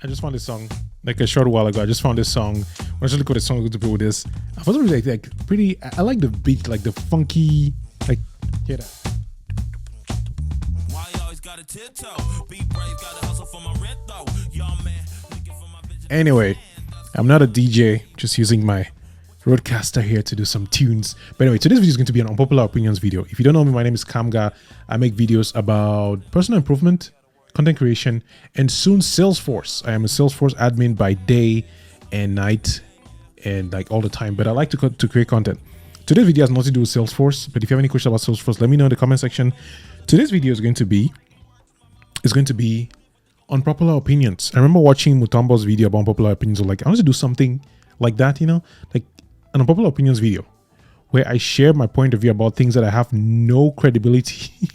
I just found this song like a short while ago. I just found this song. When I just look at the song, I'm going to play with this. I wasn't really like pretty. I like the beat, like the funky, like hear that. Anyway, I'm not a DJ, just using my roadcaster here to do some tunes. But anyway, today's video is going to be an unpopular opinions video. If you don't know me, my name is Kamga. I make videos about personal improvement, content creation, and soon Salesforce. I am a Salesforce admin by day and night and like all the time, but I like to create content. Today's video has nothing to do with Salesforce, but if you have any questions about Salesforce, let me know in the comment section. Today's video is going to be unpopular opinions. I remember watching Mutombo's video about unpopular opinions. Like, I want to do something like that, you know, like an unpopular opinions video where I share my point of view about things that I have no credibility.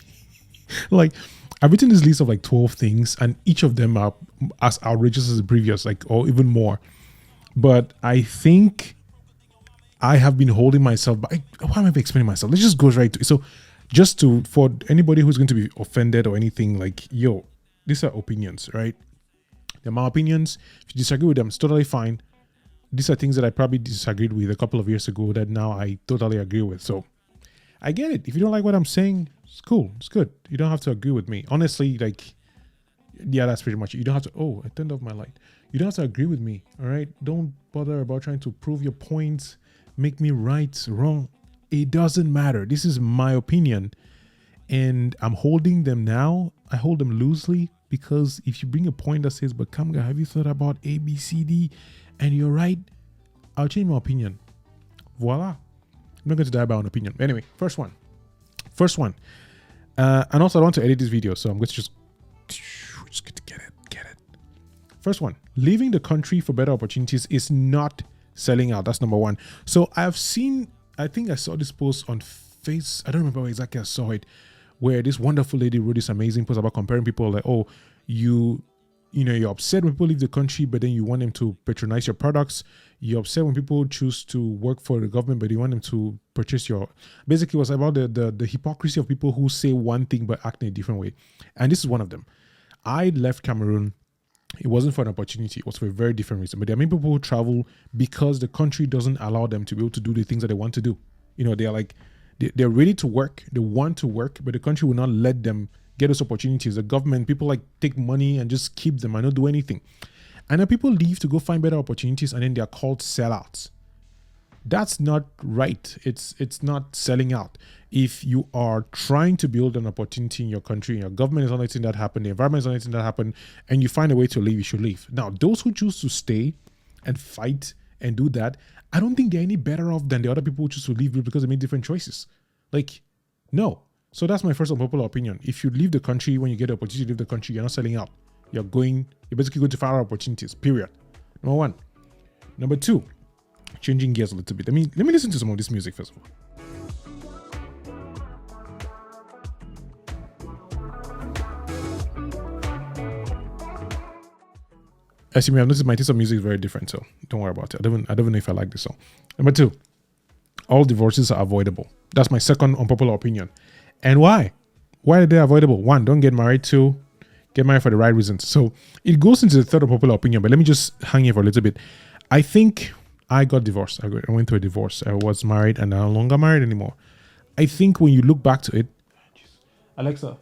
Like, I've written this list of like 12 things, and each of them are as outrageous as the previous, like, or even more. But I think I have been holding myself back. Why am I explaining myself? Let's just go right to it. So for anybody who's going to be offended or anything, like, yo, these are opinions, right? They're my opinions. If you disagree with them, it's totally fine. These are things that I probably disagreed with a couple of years ago that now I totally agree with. So I get it. If you don't like what I'm saying, it's cool. It's good. You don't have to agree with me. Honestly, like, yeah, that's pretty much it. You don't have to, oh, I turned off my light. You don't have to agree with me, all right? Don't bother about trying to prove your points, make me right, wrong. It doesn't matter. This is my opinion, and I'm holding them now. I hold them loosely because if you bring a point that says, but Kamga, have you thought about A, B, C, D, and you're right, I'll change my opinion. Voila. I'm not going to die by an opinion. Anyway, first one. And also I don't want to edit this video, so I'm going to just get it. First one, leaving the country for better opportunities is not selling out. That's number one. So I think I saw this post on Face. I don't remember where exactly I saw it, where this wonderful lady wrote this amazing post about comparing people like, oh, you're upset when people leave the country, but then you want them to patronize your products. You're upset when people choose to work for the government, but you want them to purchase your... Basically, it was about the hypocrisy of people who say one thing but act in a different way. And this is one of them. I left Cameroon. It wasn't for an opportunity. It was for a very different reason. But there are many people who travel because the country doesn't allow them to be able to do the things that they want to do. You know, they're like, they're ready to work. They want to work, but the country will not let them get those opportunities. The government, people like take money and just keep them and not do anything. And then people leave to go find better opportunities, and then they're called sellouts. That's not right. It's not selling out. If you are trying to build an opportunity in your country, and your government is not letting that happen, the environment is not letting that happen, and you find a way to leave, you should leave. Now, those who choose to stay and fight and do that, I don't think they're any better off than the other people who choose to leave because they made different choices. Like, no. So that's my first unpopular opinion. If you leave the country, when you get the opportunity to leave the country, you're not selling out. You're basically going to find opportunities, period. Number one. Number two, changing gears a little bit. Let me listen to some of this music first of all. As you may have noticed, my taste of music is very different, so don't worry about it. I don't know if I like this song. Number two, all divorces are avoidable. That's my second unpopular opinion. And why? Why are they avoidable? One, don't get married. Two, get married for the right reasons. So it goes into the third unpopular opinion, but let me just hang here for a little bit. I think I got divorced. I went through a divorce. I was married and I'm no longer married anymore. I think when you look back to it, Alexa,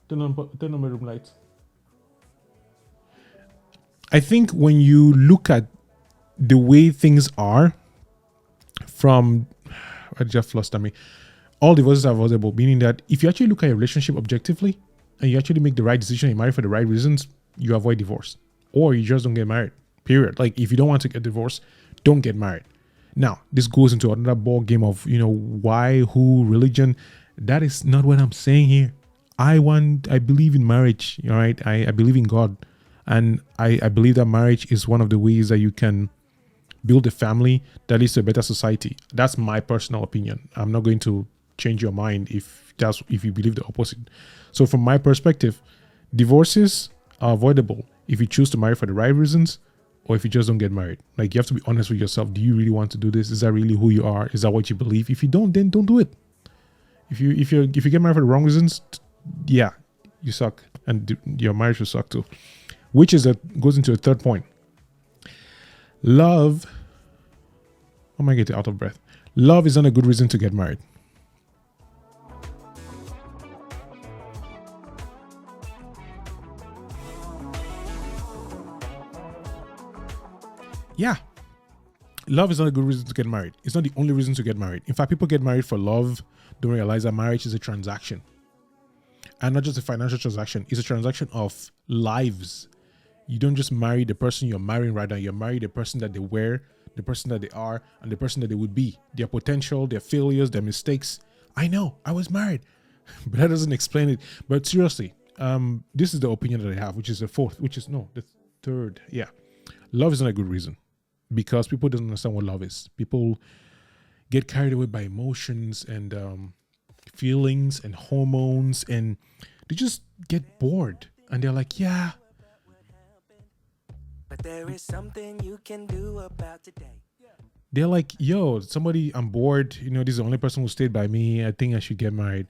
turn on my room lights. I think when you look at the way things are from, I just lost me. All divorces are avoidable, meaning that if you actually look at your relationship objectively and you actually make the right decision, you marry for the right reasons, you avoid divorce, or you just don't get married, period. Like, if you don't want to get divorced, don't get married. Now, this goes into another ball game of, why, who, religion. That is not what I'm saying here. I believe in marriage, all right? I believe in God. And I believe that marriage is one of the ways that you can build a family that leads to a better society. That's my personal opinion. I'm not going to change your mind if you believe the opposite. So from my perspective, divorces are avoidable if you choose to marry for the right reasons, or if you just don't get married. Like, you have to be honest with yourself. Do you really want to do this? Is that really who you are? Is that what you believe? If you don't, then don't do it. If you get married for the wrong reasons, yeah, you suck, and your marriage will suck too. which is goes into a third point. Love. Oh my, getting out of breath. Love isn't a good reason to get married. Yeah. Love is not a good reason to get married. It's not the only reason to get married. In fact, people get married for love, don't realize that marriage is a transaction. And not just a financial transaction. It's a transaction of lives. You don't just marry the person you're marrying right now. You're marrying the person that they were, the person that they are, and the person that they would be. Their potential, their failures, their mistakes. I know, I was married. But that doesn't explain it. But seriously, this is the opinion that I have, which is the third. Yeah. Love is not a good reason. Because people don't understand what love is. People get carried away by emotions and feelings and hormones, and they just get bored. And they're like, yeah. But there is something you can do about today. They're like, yo, I'm bored. You know, this is the only person who stayed by me. I think I should get married.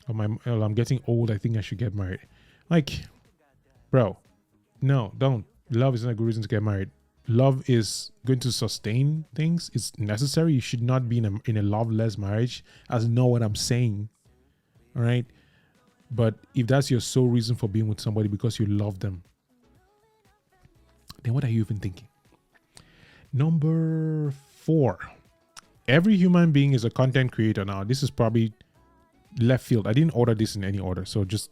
I'm getting old. I think I should get married. Like, bro, no, don't. Love is not a good reason to get married. Love is going to sustain things. It's necessary. You should not be in a loveless marriage. As know what I'm saying. All right. But if that's your sole reason for being with somebody because you love them, then what are you even thinking? Number 4. Every human being is a content creator. Now, this is probably left field. I didn't order this in any order. So just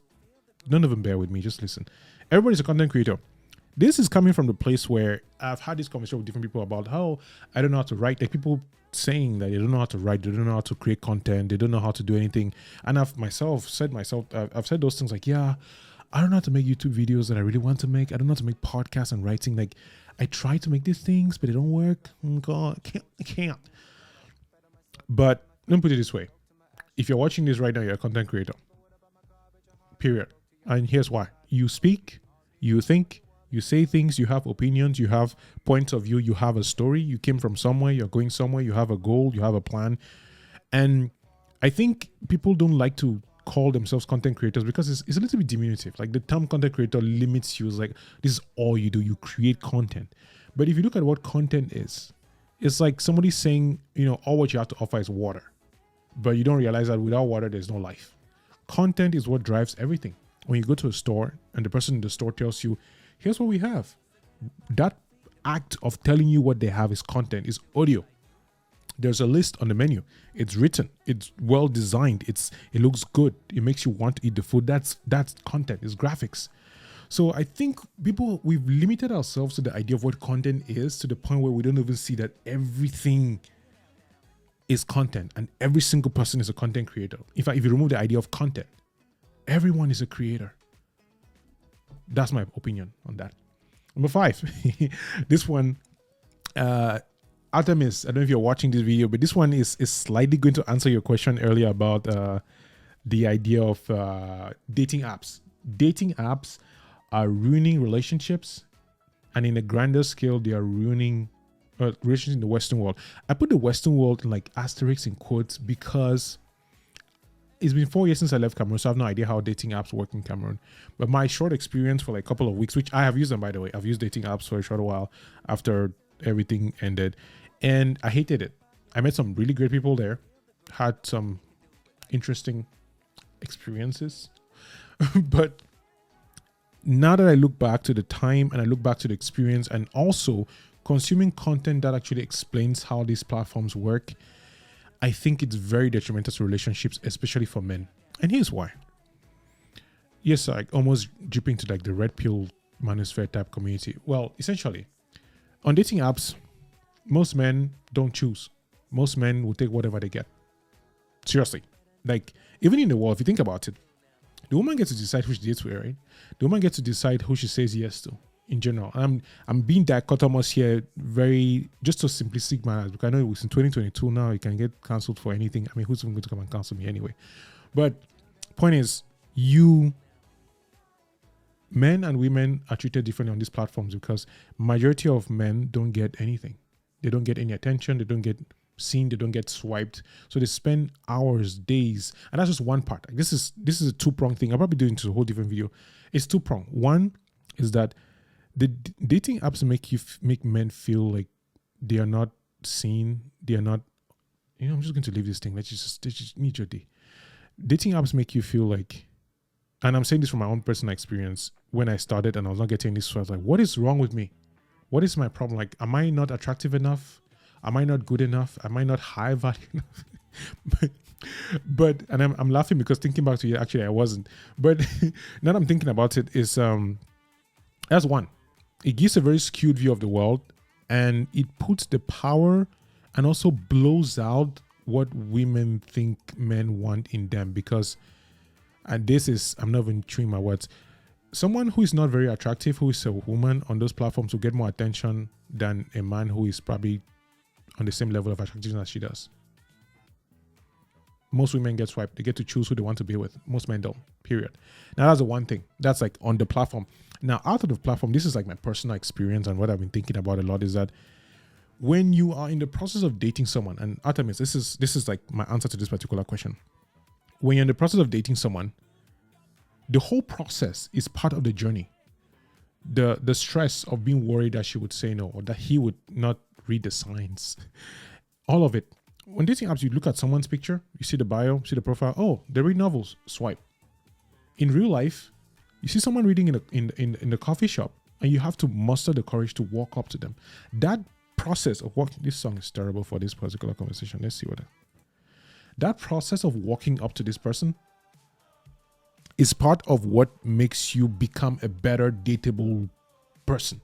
none of them bear with me. Just listen. Everybody's a content creator. This is coming from the place where I've had this conversation with different people about how I don't know how to write. Like people saying that they don't know how to write, they don't know how to create content, they don't know how to do anything. And I've said those things like, yeah, I don't know how to make YouTube videos that I really want to make. I don't know how to make podcasts and writing. Like I try to make these things, but they don't work. Oh God, I can't. But let me put it this way. If you're watching this right now, you're a content creator. Period. And here's why. You speak, you think, you say things, you have opinions, you have points of view, you have a story, you came from somewhere, you're going somewhere, you have a goal, you have a plan. And I think people don't like to call themselves content creators because it's a little bit diminutive. Like the term content creator limits you. It's like, this is all you do. You create content. But if you look at what content is, it's like somebody saying, you know, all what you have to offer is water. But you don't realize that without water, there's no life. Content is what drives everything. When you go to a store and the person in the store tells you, here's what we have. That act of telling you what they have is content, is audio. There's a list on the menu. It's written. It's well designed. It looks good. It makes you want to eat the food. That's content. It's graphics. So I think we've limited ourselves to the idea of what content is to the point where we don't even see that everything is content and every single person is a content creator. In fact, if you remove the idea of content, everyone is a creator. That's my opinion on that. Number 5, this one, Artemis, I don't know if you're watching this video, but this one is slightly going to answer your question earlier about the idea of dating apps. Dating apps are ruining relationships, and in a grander scale, they are ruining relationships in the Western world. I put the Western world in like asterisks in quotes because it's been 4 years since I left Cameroon, so I have no idea how dating apps work in Cameroon. But my short experience for like a couple of weeks, which I have used them, by the way, I've used dating apps for a short while after everything ended, and I hated it. I met some really great people there, had some interesting experiences, but now that I look back to the time and I look back to the experience and also consuming content that actually explains how these platforms work, I think it's very detrimental to relationships, especially for men. And here's why. Yes, like almost dripping to like the red pill manosphere type community. Well, essentially, on dating apps, most men don't choose. Most men will take whatever they get. Seriously. Like, even in the world, if you think about it, the woman gets to decide who she dates with, right? The woman gets to decide who she says yes to in general. And I'm being dichotomous here very, just to simplistic manners, because I know it's in 2022 now, you can get cancelled for anything. I mean, who's even going to come and cancel me anyway? But point is, men and women are treated differently on these platforms because majority of men don't get anything. They don't get any attention. They don't get seen. They don't get swiped. So they spend hours, days, and that's just one part. Like this is a two-pronged thing. I'll probably do it into a whole different video. It's two-pronged. One is that dating apps make men feel like they are not seen. They are not. I'm just going to leave this thing. Let's just meet your day. Dating apps make you feel like, and I'm saying this from my own personal experience. When I started and I was not getting this, so I was like, what is wrong with me? What is my problem? Like, am I not attractive enough? Am I not good enough? Am I not high value enough? but I'm laughing because thinking back to it, actually I wasn't. But now that I'm thinking about it, is that's one. It gives a very skewed view of the world, and it puts the power and also blows out what women think men want in them. Because, and this is, I'm not even chewing my words, someone who is not very attractive, who is a woman on those platforms, will get more attention than a man who is probably on the same level of attractiveness as she does. Most women get swiped. They get to choose who they want to be with. Most men don't, period. Now, that's the one thing. That's like on the platform. Now, out of the platform, this is like my personal experience, and what I've been thinking about a lot is that when you are in the process of dating someone, and Artemis, this is like my answer to this particular question. When you're in the process of dating someone, the whole process is part of the journey. The stress of being worried that she would say no, or that he would not read the signs, all of it. When dating apps, you look at someone's picture, you see the bio, see the profile. Oh, they read novels. Swipe. In real life, you see someone reading in the coffee shop, and you have to muster the courage to walk up to them. That process of walking. This song is terrible for this particular conversation. Let's see what. That process of walking up to this person is part of what makes you become a better dateable person.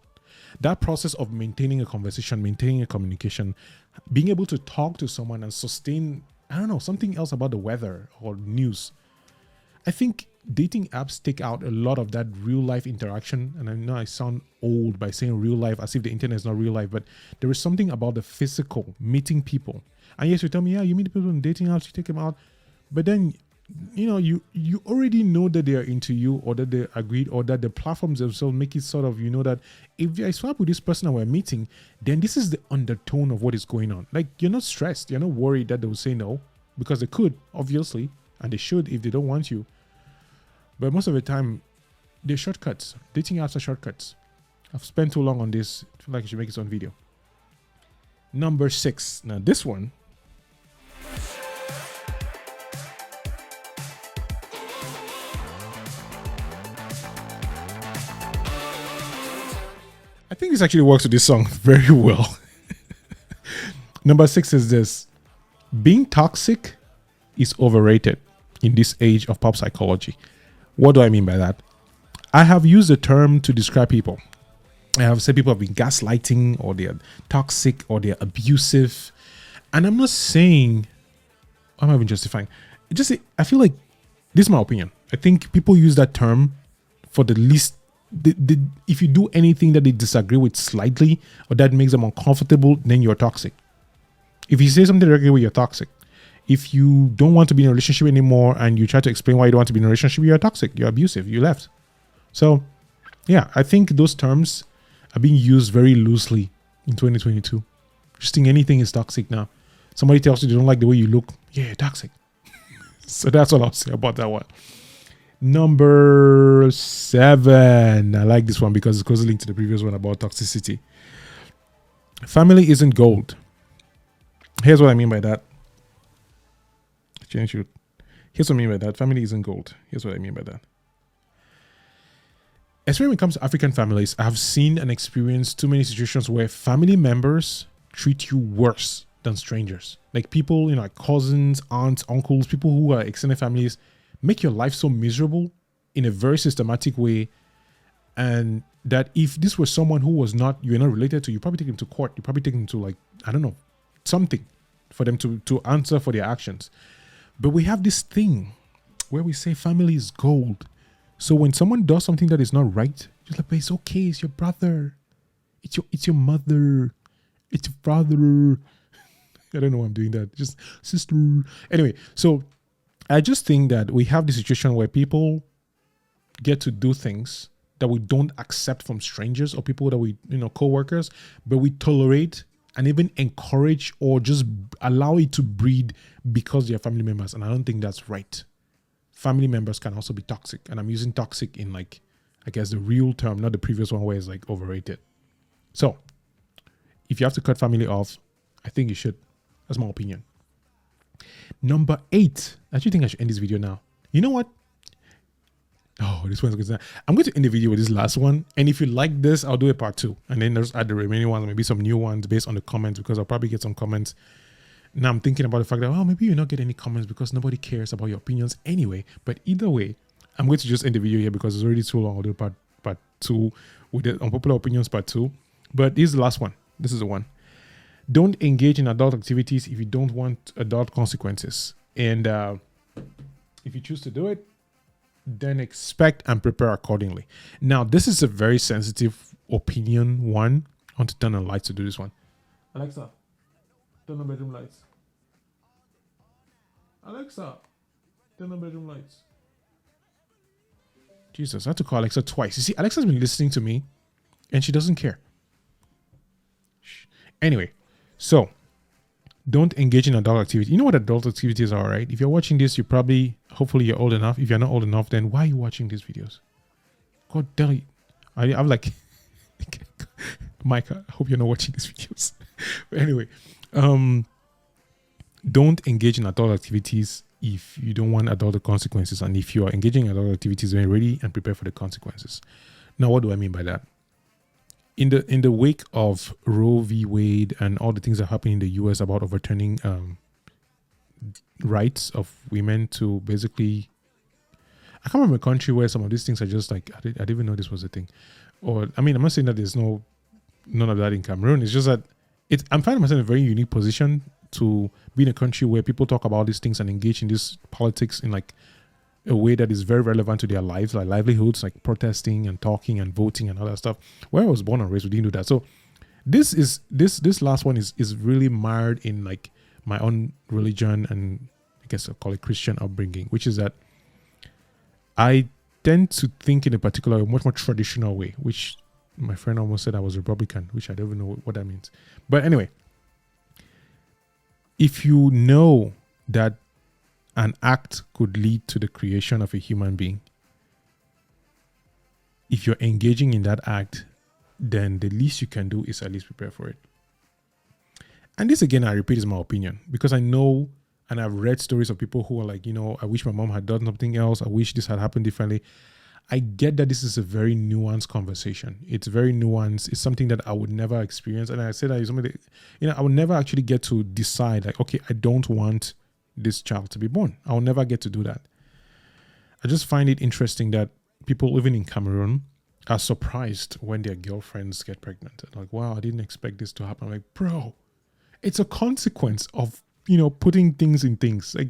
That process of maintaining a conversation, maintaining a communication, being able to talk to someone and sustain, I don't know, something else about the weather or news. I think dating apps take out a lot of that real life interaction. And I know I sound old by saying real life as if the internet is not real life, but there is something about the physical, meeting people. And yes, you tell me, yeah, you meet people on dating apps, you take them out. But then, you already know that they are into you, or that they agreed, or that the platforms themselves make it sort of, that if I swap with this person and we're meeting, then this is the undertone of what is going on. Like, you're not stressed. You're not worried that they will say no, because they could, obviously, and they should if they don't want you. But most of the time, they're shortcuts. Dating apps are shortcuts. I've spent too long on this. I feel like I should make its own video. Number 6. Now, this one, I think this actually works with this song very well. Number 6 is this. Being toxic is overrated in this age of pop psychology. What do I mean by that? I have used the term to describe people. I have said people have been gaslighting, or they're toxic, or they're abusive. And I'm not saying, I'm not even justifying. I feel like, this is my opinion. I think people use that term for the least. If you do anything that they disagree with slightly, or that makes them uncomfortable, then you're toxic. If you say something regularly, you're toxic. If you don't want to be in a relationship anymore and you try to explain why you don't want to be in a relationship, you're toxic, you're abusive, you left. So, yeah, I think those terms are being used very loosely in 2022. Just think anything is toxic now. Somebody tells you they don't like the way you look, yeah, you're toxic. So that's all I'll say about that one. Number 7. I like this one because it's closely linked to the previous one about toxicity. Family isn't gold. Here's what I mean by that. Here's what I mean by that. Family isn't gold. Here's what I mean by that. Especially when it comes to African families, I have seen and experienced too many situations where family members treat you worse than strangers. Like people, like cousins, aunts, uncles, people who are extended families, make your life so miserable in a very systematic way. And that if this was someone who you're not related to, you probably take them to court. You probably take them to, like, I don't know, something for them to answer for their actions. But we have this thing where we say family is gold. So when someone does something that is not right, just like, but it's okay, it's your brother. It's your mother. It's your father. I don't know why I'm doing that. Just sister. Anyway, so I just think that we have this situation where people get to do things that we don't accept from strangers or people that we, co-workers, but we tolerate and even encourage or just allow it to breed because they're family members. And I don't think that's right. Family members can also be toxic. And I'm using toxic in like I guess the real term, not the previous one where it's like overrated. So if you have to cut family off, I think you should. That's my opinion. Number 8. I actually think I should end this video now. You know what? Oh, this one's good. I'm going to end the video with this last one. And if you like this, I'll do a part 2. And then just add the remaining ones, maybe some new ones based on the comments, because I'll probably get some comments. Now I'm thinking about the fact that, well, maybe you'll not get any comments because nobody cares about your opinions anyway. But either way, I'm going to just end the video here because it's already too long. I'll do part 2 with the Unpopular Opinions part 2. But this is the last one. This is the one. Don't engage in adult activities if you don't want adult consequences. And if you choose to do it, then expect and prepare accordingly. Now, this is a very sensitive opinion one. I want to turn on lights to do this one. Alexa, turn on bedroom lights. Alexa, turn on bedroom lights. Jesus, I had to call Alexa twice. You see, Alexa's been listening to me and she doesn't care. Anyway, so don't engage in adult activity. You know what adult activities are, right? If you're watching this, you probably, hopefully you're old enough. If you're not old enough, then why are you watching these videos? God damn it. I'm like, Mike, I hope you're not watching these videos. But anyway, don't engage in adult activities if you don't want adult consequences. And if you are engaging in adult activities, then ready and prepare for the consequences. Now, what do I mean by that? In the wake of Roe v. Wade and all the things that happen in the US about overturning rights of women to basically, I can't remember a country where some of these things are just like, I didn't even know this was a thing. Or, I mean, I'm not saying that there's none of that in Cameroon. It's just that I'm finding myself in a very unique position to be in a country where people talk about these things and engage in this politics in like a way that is very relevant to their lives, like livelihoods, like protesting and talking and voting and all that stuff. Where I was born and raised, we didn't do that. So this last one is really mired in like my own religion and I guess I'll call it Christian upbringing, which is that I tend to think in a particular, much more traditional way, which my friend almost said I was Republican, which I don't even know what that means. But anyway, if you know that an act could lead to the creation of a human being, if you're engaging in that act, then the least you can do is at least prepare for it. And this, again, I repeat, is my opinion, because I know and I've read stories of people who are like, you know, I wish my mom had done something else. I wish this had happened differently. I get that this is a very nuanced conversation. It's very nuanced. It's something that I would never experience. And I said that somebody, you know, I would never actually get to decide like, okay, I don't want this child to be born. I'll never get to do that. I just find it interesting that people living in Cameroon are surprised when their girlfriends get pregnant. Like, wow, I didn't expect this to happen. I'm like, bro, it's a consequence of, you know, putting things in things. Like,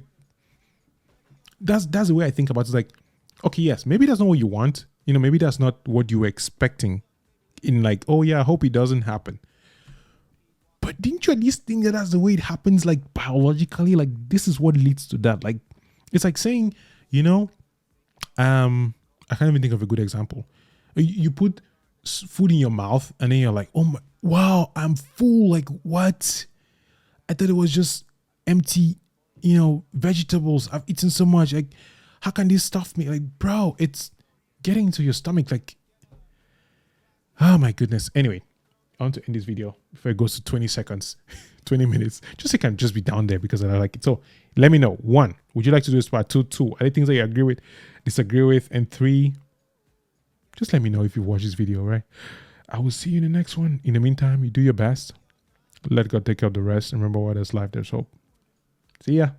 that's the way I think about it. It's like, okay, yes, maybe that's not what you want. You know, maybe that's not what you were expecting in like, oh yeah, I hope it doesn't happen. But didn't you at least think that that's the way it happens, like biologically? Like, this is what leads to that. Like, it's like saying, you know, I can't even think of a good example. You put food in your mouth and then you're like, oh my, wow, I'm full. Like, what? I thought it was just empty, you know, vegetables. I've eaten so much. Like, how can this stuff me? Like, bro, it's getting into your stomach. Like, oh my goodness. Anyway, I want to end this video before it goes to 20 seconds, 20 minutes. Just so it can just be down there because I like it. So let me know. 1, would you like to do this part? 2, are there things that you agree with, disagree with? And 3, just let me know if you watch this video, right? I will see you in the next one. In the meantime, you do your best. Let God take care of the rest. Remember, while there's life, there's hope. See ya.